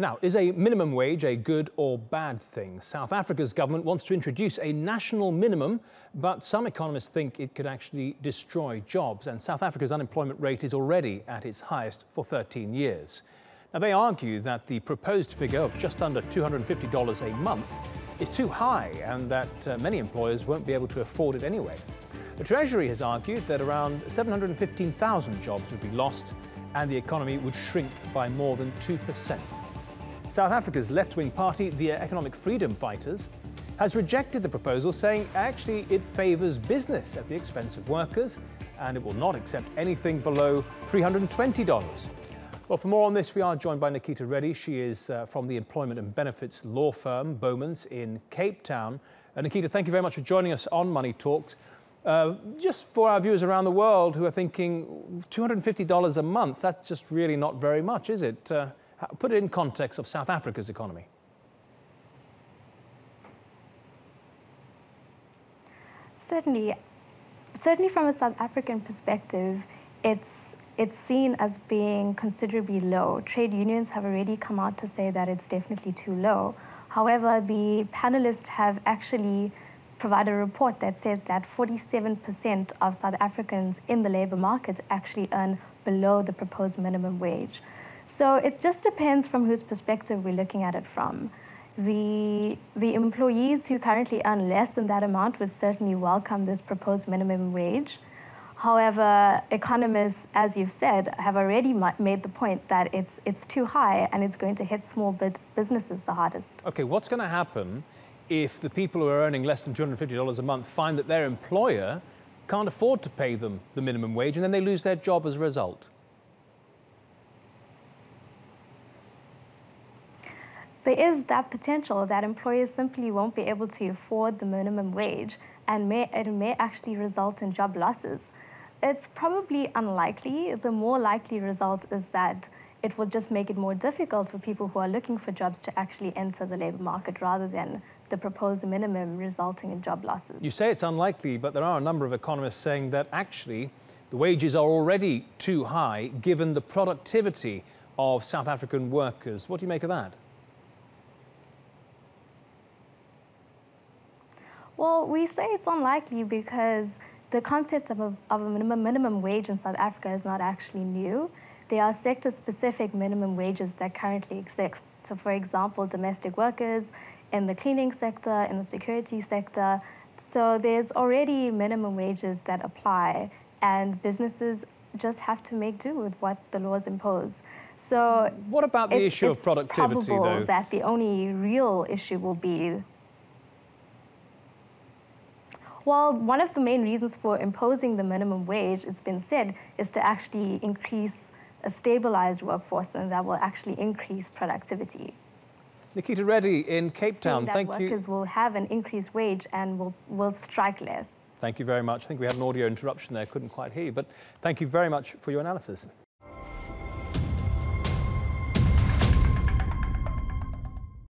Now, is a minimum wage a good or bad thing? South Africa's government wants to introduce a national minimum, but some economists think it could actually destroy jobs. And South Africa's unemployment rate is already at its highest for 13 years. Now, they argue that the proposed figure of just under $250 a month is too high and that many employers won't be able to afford it anyway. The Treasury has argued that around 715,000 jobs would be lost and the economy would shrink by more than 2%. South Africa's left-wing party, the Economic Freedom Fighters, has rejected the proposal, saying actually it favours business at the expense of workers and it will not accept anything below $320. Well, for more on this, we are joined by Nikita Reddy. She is from the employment and benefits law firm Bowman's in Cape Town. Nikita, thank you very much for joining us on Money Talks. Just for our viewers around the world who are thinking $250 a month, that's just really not very much, is it? Put it in context of South Africa's economy. Certainly from a South African perspective, it's seen as being considerably low. Trade unions have already come out to say that it's definitely too low. However, the panelists have actually provided a report that says that 47% of South Africans in the labour market actually earn below the proposed minimum wage. So it just depends from whose perspective we're looking at it from. The employees who currently earn less than that amount would certainly welcome this proposed minimum wage. However, economists, as you've said, have already made the point that it's too high and it's going to hit small businesses the hardest. Okay, what's going to happen if the people who are earning less than $250 a month find that their employer can't afford to pay them the minimum wage and then they lose their job as a result? There is that potential that employers simply won't be able to afford the minimum wage and it may actually result in job losses. It's probably unlikely. The more likely result is that it will just make it more difficult for people who are looking for jobs to actually enter the labour market rather than the proposed minimum resulting in job losses. You say it's unlikely, but there are a number of economists saying that actually the wages are already too high given the productivity of South African workers. What do you make of that? Well, we say it's unlikely because the concept of a minimum wage in South Africa is not actually new. There are sector-specific minimum wages that currently exist. So, for example, domestic workers in the cleaning sector, in the security sector. So there's already minimum wages that apply, and businesses just have to make do with what the laws impose. So what about the issue of productivity, though? It's probable that the only real issue will be. Well, one of the main reasons for imposing the minimum wage, it's been said, is to actually increase a stabilized workforce, and that will actually increase productivity. Nikita Reddy in Cape Town, thank you. Workers will have an increased wage and will strike less. Thank you very much. I think we had an audio interruption there, couldn't quite hear you, but thank you very much for your analysis.